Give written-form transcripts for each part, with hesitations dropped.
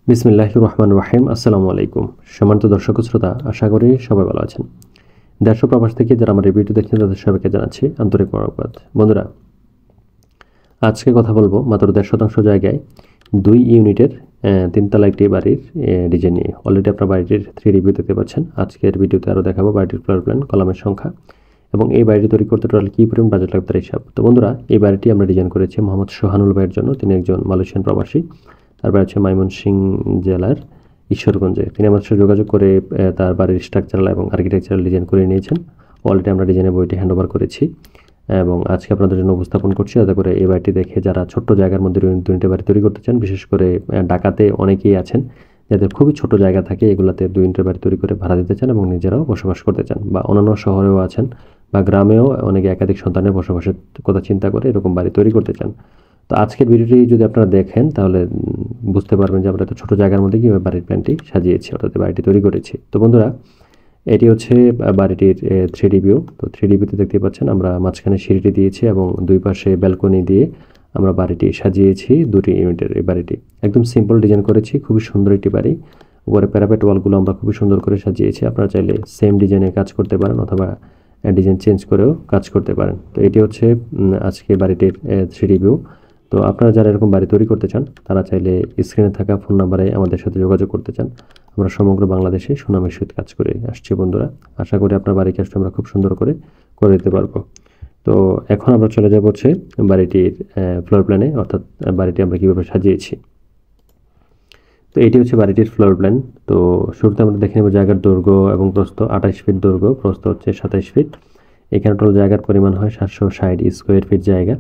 বিসমিল্লাহির রহমানির রহিম। আসসালামু আলাইকুম। সম্মানিত দর্শক ও শ্রোতা, আশা করি সবাই ভালো আছেন। দেশ ও প্রবাস থেকে যারা আমার এই ভিডিও দেখছেন তাদের সবাইকে জানাচ্ছি আন্তরিক মোবারকবাদ। বন্ধুরা, আজকে কথা বলবো মাত্র ১.৫% জায়গায় ২ ইউনিটের ৩ তলা একটি বাড়ির ডিজাইন নিয়ে। অলরেডি আপনার বাড়িটির 3D ভিউ দেখতে পাচ্ছেন। আজকের ভিডিওতে আরও দেখাবো বাড়িটির ফ্লোর প্ল্যান, কলামের সংখ্যা এবং এই বাড়িটি তৈরি করতে টোটাল কী পরিমাণ বাজেট লাগবে তার হিসাব। তো বন্ধুরা, এই বাড়িটি আমরা ডিজাইন করেছি মোহাম্মদ সোহানুল ভাইয়ের জন্য। তিনি একজন মালয়েশিয়ান প্রবাসী। তার বাড়ি হচ্ছে ময়মনসিংহ জেলার ঈশ্বরগঞ্জে। তিনি আমাদের সাথে যোগাযোগ করে তার বাড়ির স্ট্রাকচারাল এবং আর্কিটেকচারাল ডিজাইন করে নিয়েছেন। অলরেডি আমরা ডিজাইনের বইটি হ্যান্ড ওভার করেছি এবং আজকে আপনাদের জন্য উপস্থাপন করছি, যাতে করে এই বাড়িটি দেখে যারা ছোট্ট জায়গার মধ্যে দুইটা বাড়ি তৈরি করতে চান, বিশেষ করে ঢাকাতে অনেকেই আছেন যাদের খুবই ছোট জায়গা থাকে, এগুলোতে 2 ইউনিটের বাড়ি তৈরি করে ভাড়া দিতে চান এবং নিজেরাও বসবাস করতে চান, বা অন্যান্য শহরেও আছেন বা গ্রামেও অনেকে একাধিক সন্তানের বসবাসের কথা চিন্তা করে এরকম বাড়ি তৈরি করতে চান। তো আজকের ভিডিওটি যদি আপনারা দেখেন তাহলে বুঝতে পারবেন যে আমরা এত ছোটো জায়গার মধ্যে কীভাবে বাড়ির প্ল্যানটি সাজিয়েছি, অর্থাৎ বাড়িটি তৈরি করেছি। তো বন্ধুরা, এটি হচ্ছে বাড়িটির 3D ভিউ। তো 3D ভিউতে দেখতে পাচ্ছেন আমরা মাঝখানে সিঁড়িটি দিয়েছি এবং দুই পাশে ব্যালকনি দিয়ে আমরা বাড়িটি সাজিয়েছি। 2টি ইউনিটের এই বাড়িটি একদম সিম্পল ডিজাইন করেছি, খুবই সুন্দর একটি বাড়ি। উপরে প্যারাপেট ওয়ালগুলো আমরা খুবই সুন্দর করে সাজিয়েছি। আপনারা চাইলে সেম ডিজাইনে কাজ করতে পারেন অথবা ডিজাইন চেঞ্জ করেও কাজ করতে পারেন। তো এটি হচ্ছে আজকে বাড়িটির 3D ভিউ। তো আপনারা যারা এরকম বাড়ি তৈরি করতে চান তারা চাইলে স্ক্রিনে থাকা ফোন নাম্বারে আমাদের সাথে যোগাযোগ করতে চান। আমরা সমগ্র বাংলাদেশে সুনামের সহিত কাজ করে আসছি বন্ধুরা। আশা করি আপনার বাড়ির কাজটা আমরা খুব সুন্দর করে দিতে পারবো। তো এখন আমরা চলে যাব হচ্ছে বাড়িটির ফ্লোর প্ল্যানে, অর্থাৎ বাড়িটি আমরা কীভাবে সাজিয়েছি। তো এটি হচ্ছে বাড়িটির ফ্লোর প্ল্যান। তো শুরুতে আমরা দেখে নেব জায়গার দৈর্ঘ্য এবং প্রস্থ। 28 ফিট দৈর্ঘ্য, প্রস্থ হচ্ছে 27 ফিট। এখানে টোটাল জায়গার পরিমাণ হয় 760 স্কোয়ার ফিট জায়গা।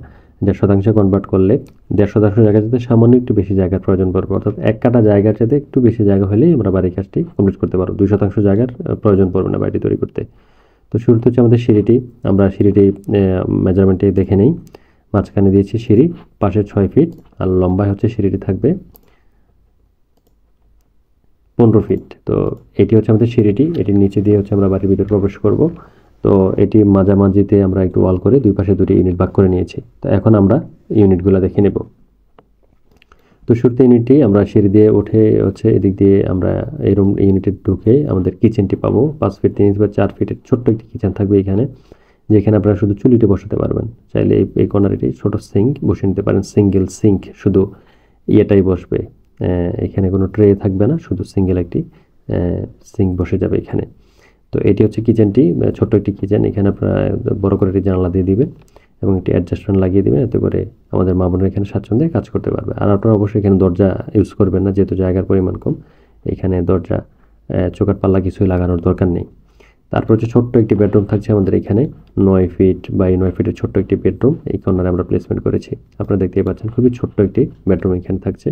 1.5% কনভার্ট করলে 1.5% জায়গা যেতে সামান্য একটু বেশি জায়গার প্রয়োজন পড়বে, অর্থাৎ 1 কাঠা জায়গার চাইতে একটু বেশি জায়গা হলেই আমরা বাড়ির কাজটি কমপ্লিট করতে পারবো। 2% জায়গার প্রয়োজন পড়বে না বাড়িটি তৈরি করতে। তো শুরুতে হচ্ছে আমাদের সিঁড়িটি। আমরা সিঁড়িটি মেজারমেন্টে দেখে নেই। মাঝখানে দিয়েছি সিঁড়ি, পাশে 6 ফিট, আর লম্বায় হচ্ছে সিঁড়িটি থাকবে 15 ফিট। তো এটি হচ্ছে আমাদের সিঁড়িটি। এটির নিচে দিয়ে হচ্ছে আমরা বাড়ির ভিতরে প্রবেশ করব। তো এটি মাঝামাঝিতে আমরা একটু ওয়াল করে দুই পাশে 2টি ইউনিট ভাগ করে নিয়েছি। তো এখন আমরা ইউনিটগুলো দেখে নেব। তো শুরুতে ইউনিটটি আমরা সিঁড়ি দিয়ে উঠে হচ্ছে এদিক দিয়ে আমরা এই রুম ইউনিটে ঢুকে আমাদের কিচেনটি পাবো। 5 ফিট 3 ইঞ্চি বা 4 ফিটের ছোট্ট একটি কিচেন থাকবে এখানে, যেখানে আপনারা শুধু চুলিটি বসাতে পারবেন। চাইলে এই কর্নারে একটি ছোটো সিঙ্ক বসিয়ে নিতে পারেন। সিঙ্গেল সিঙ্ক, শুধু ইয়েটাই বসবে, এখানে কোনো ট্রে থাকবে না, শুধু সিঙ্গেল একটি সিঙ্ক বসে যাবে এখানে। তো এটি হচ্ছে কিচেনটি, ছোট্ট একটি কিচেন। এখানে আপনারা বড় করে একটি জানালা দিয়ে দিবেন এবং একটি অ্যাডজাস্টমেন্ট লাগিয়ে দিবেন, এতে করে আমাদের মা বোনেরা এখানে স্বাচ্ছন্দ্যে কাজ করতে পারবে। আর আপনারা অবশ্যই এখানে দরজা ইউজ করবেন না, যেহেতু জায়গার পরিমাণ কম। এখানে দরজা চোকাট পাল্লা কিছুই লাগানোর দরকার নেই। তারপর হচ্ছে ছোট্ট একটি বেডরুম থাকছে আমাদের এখানে, 9 ফিট বাই 9 ফিটের ছোট্ট একটি বেডরুম এই কর্নারে আমরা প্লেসমেন্ট করেছি। আপনারা দেখতেই পাচ্ছেন খুবই ছোট্ট একটি বেডরুম এখানে থাকছে।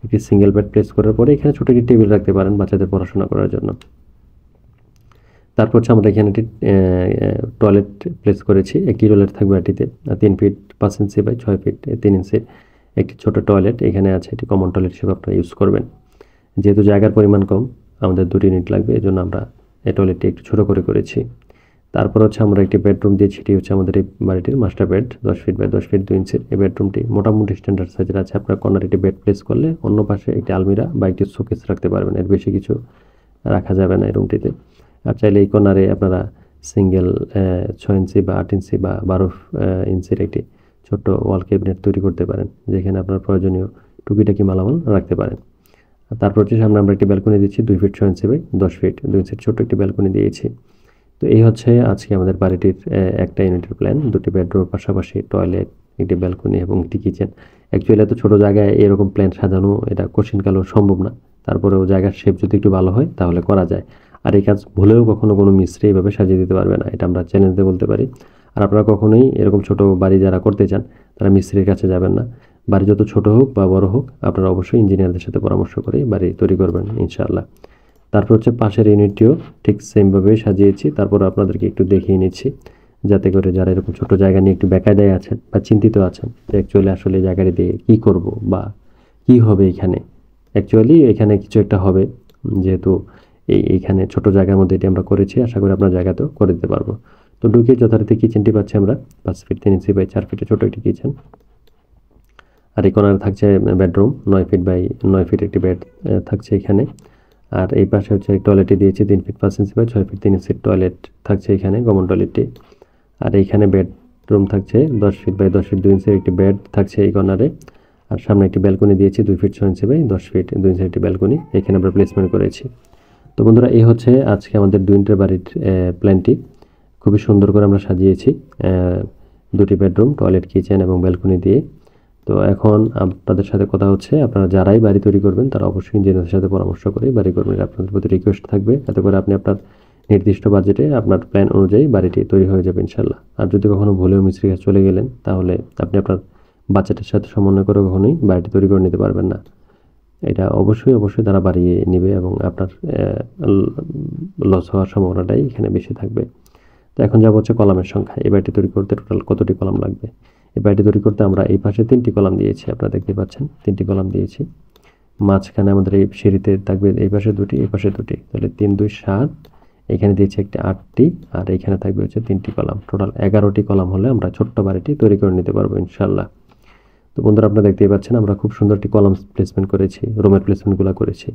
একটি সিঙ্গেল বেড প্লেস করার পরে এখানে ছোটো একটি টেবিল রাখতে পারেন বাচ্চাদের পড়াশোনা করার জন্য। তারপর হচ্ছে আমরা এখানে একটি টয়লেট প্লেস করেছি। একটি টয়লেট থাকবে এটিতে 3 ফিট 5 ইঞ্চি বাই 6 ফিট 3 ইঞ্চির একটি ছোটো টয়লেট এখানে আছে। এটি কমন টয়লেট হিসেবে আপনারা ইউজ করবেন। যেহেতু জায়গার পরিমাণ কম, আমাদের 2টি ইউনিট লাগবে, এই জন্য আমরা এই টয়লেটটি একটু ছোটো করেছি। তারপর হচ্ছে আমরা একটি বেডরুম দিয়েছি। এটি হচ্ছে আমাদের এই বাড়িটির master bed, 10 feet by 10 feet 2 ইঞ্চির। এই বেডরুমটি মোটামুটি স্ট্যান্ডার্ড সাইজের আছে। আপনার কর্নারে একটি বেড প্লেস করলে অন্য পাশে একটি আলমিরা বা একটি শোকেস রাখতে পারবেন, এর বেশি কিছু রাখা যাবে না এই রুমটিতে। আর চাইলে এই কর্নারে আপনারা সিঙ্গেল 6 ইঞ্চি বা 8 ইঞ্চি বা 12 ইঞ্চির একটি ছোট্ট ওয়াল ক্যাবিনেট তৈরি করতে পারেন, যেখানে আপনার প্রয়োজনীয় টুকিটাকি মালামাল রাখতে পারেন। আর তারপর হচ্ছে সামনে আমরা একটি ব্যালকনি দিচ্ছি 2 ফিট 6 ইঞ্চি বাই 10 ফিট 2 ইঞ্চির ছোট্ট একটি ব্যালকনি দিয়েছি। তো এই হচ্ছে আজকে আমাদের বাড়িটির একটা ইউনিটের প্ল্যান। 2টি বেডরুমের পাশাপাশি টয়লেট, একটি ব্যালকনি এবং একটি কিচেন। অ্যাকচুয়ালি এত ছোটো জায়গায় এরকম প্ল্যান সাজানো এটা কঠিনকালেও সম্ভব না। তারপরেও জায়গার শেপ যদি একটু ভালো হয় তাহলে করা যায়। আর এই কাজ ভুলেও কখনো কোনো মিস্ত্রি এইভাবে সাজিয়ে দিতে পারবে না, এটা আমরা চ্যালেঞ্জে বলতে পারি। আর আপনারা কখনোই এরকম ছোটো বাড়ি যারা করতে চান তারা মিস্ত্রির কাছে যাবেন না। বাড়ি যত ছোটো হোক বা বড় হোক, আপনারা অবশ্যই ইঞ্জিনিয়ারদের সাথে পরামর্শ করে বাড়ি তৈরি করবেন ইনশাআল্লাহ। তারপর হচ্ছে পাশের ইউনিটটিও ঠিক সেমভাবেই সাজিয়েছি। তারপর আপনাদেরকে একটু দেখিয়ে নিচ্ছি, যাতে করে যারা এরকম ছোটো জায়গা নিয়ে একটু বেকায়দায় আছেন বা চিন্তিত আছেন যে অ্যাকচুয়ালি আসলে জায়গাটি দিয়ে কী করব বা কী হবে এখানে। অ্যাকচুয়ালি এখানে কিছু একটা হবে, যেহেতু এইখানে ছোটো জায়গার মধ্যে এটি আমরা করেছি। আশা করি আপনার জায়গাতেও করে দিতে পারবো। তো ঢুকে যথারীতি কিচেনটি পাচ্ছি আমরা 5 ফিট 3 ইঞ্চি বাই 4 ফিটের ছোটো একটি কিচেন। আর এই কর্নারে থাকছে বেডরুম, 9 ফিট বাই 9 ফিট একটি বেড থাকছে এখানে। আর এই পাশে হচ্ছে টয়লেটটি দিয়েছি 3 ফিট 5 ইঞ্চি বাই 6 ফিট 3 ইঞ্চির টয়লেট থাকছে এখানে, কমন টয়লেটটি। আর এইখানে বেডরুম থাকছে 10 ফিট বাই 10 ফিট 2 ইঞ্চির একটি বেড থাকছে এই কর্নারে। আর সামনে একটি ব্যালকনি দিয়েছি 2 ফিট 6 ইঞ্চি বাই 10 ফিট 2 ইঞ্চির একটি ব্যালকনি এখানে আমরা প্লেসমেন্ট করেছি। তো বন্ধুরা, এই হচ্ছে আজকে আমাদের 2 ইউনিটের বাড়ির প্ল্যানটি। খুবই সুন্দর করে আমরা সাজিয়েছি, 2টি বেডরুম, টয়লেট, কিচেন এবং ব্যালকনি দিয়ে। তো এখন আপনাদের সাথে কথা হচ্ছে, আপনারা যারাই বাড়ি তৈরি করবেন তারা অবশ্যই ইঞ্জিনিয়ারের সাথে পরামর্শ করে বাড়ি করবেন। আপনাদের প্রতি রিকোয়েস্ট থাকবে, এতে করে আপনি আপনার নির্দিষ্ট বাজেটে আপনার প্ল্যান অনুযায়ী বাড়িটি তৈরি হয়ে যাবে ইনশাল্লাহ। আর যদি কখনো ভুলেও মিস্ত্রির কাছে চলে গেলেন, তাহলে আপনি আপনার বাজেটের সাথে সমন্বয় করে কখনোই বাড়িটি তৈরি করে নিতে পারবেন না। এটা অবশ্যই তারা বাড়িয়ে নেবে এবং আপনার লস হওয়ার সম্ভাবনাটাই এখানে বেশি থাকবে। তো এখন যাব হচ্ছে কলামের সংখ্যা। এই বাড়িটি তৈরি করতে টোটাল কতটি কলাম লাগবে? এই বাড়িটি তৈরি করতে আমরা এই পাশে 3টি কলাম দিয়েছি, আপনারা দেখতে পাচ্ছেন 3টি কলাম দিয়েছি। মাঝখানে আমাদের এই সিঁড়িতে থাকবে এই পাশে 2টি, এই পাশে 2টি, তাহলে 3 2 7, এখানে দিয়েছি একটি 8টি, আর এখানে থাকবে হচ্ছে 3টি কলাম। টোটাল 11টি কলাম হলে আমরা ছোট্ট বাড়িটি তৈরি করে নিতে পারবো ইনশাল্লাহ। তো বন্ধুরা, আপনারা দেখতেই পাচ্ছেন আমরা খুব সুন্দর একটি কলাম প্লেসমেন্ট করেছি, রুমের প্লেসমেন্টগুলো করেছি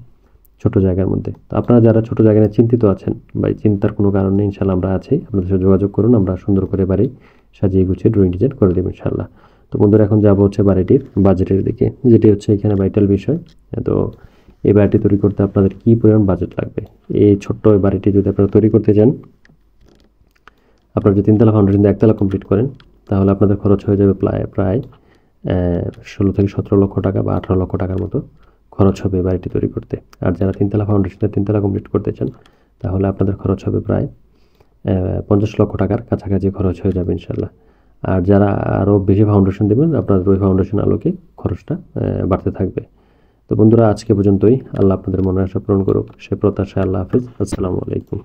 ছোট জায়গার মধ্যে। তো আপনারা যারা ছোট জায়গা নিয়ে চিন্তিত আছেন বা চিন্তার কোনো কারণ নেই, ইনশাল্লাহ আমরা আছি, আপনাদের সাথে যোগাযোগ করুন, আমরা সুন্দর করে বাড়ি সাজিয়ে গুছিয়ে ড্রয়িং ডিজাইন করে দেবো ইনশাল্লাহ। তো বন্ধুরা, এখন যাবো হচ্ছে বাড়িটির বাজেটের দিকে, যেটি হচ্ছে এখানে ভাইটাল বিষয়। তো এই বাড়িটি তৈরি করতে আপনাদের কী পরিমাণ বাজেট লাগবে? এই ছোট্ট এই বাড়িটি যদি আপনারা তৈরি করতে চান, আপনারা যদি 3 তলা ফাউন্ডেশন দিয়ে 1 তলা কমপ্লিট করেন, তাহলে আপনাদের খরচ হয়ে যাবে প্রায় 16 থেকে 17 লক্ষ টাকা বা 18 লক্ষ টাকার মতো খরচ হবে বাড়িটি তৈরি করতে। আর যারা 3 তলা ফাউন্ডেশনে 3 তলা কমপ্লিট করতে চান, তাহলে আপনাদের খরচ হবে প্রায় 50 লক্ষ টাকার কাছাকাছি খরচ হয়ে যাবে ইনশাল্লাহ। আর যারা আরও বেশি ফাউন্ডেশন দেবেন, আপনাদের ওই ফাউন্ডেশন আলোকে খরচটা বাড়তে থাকবে। তো বন্ধুরা, আজকে পর্যন্তই। আল্লাহ আপনাদের মনের আশা পূরণ করুক, সে প্রত্যাশায়। আল্লাহ হাফিজ, আসসালামু আলাইকুম।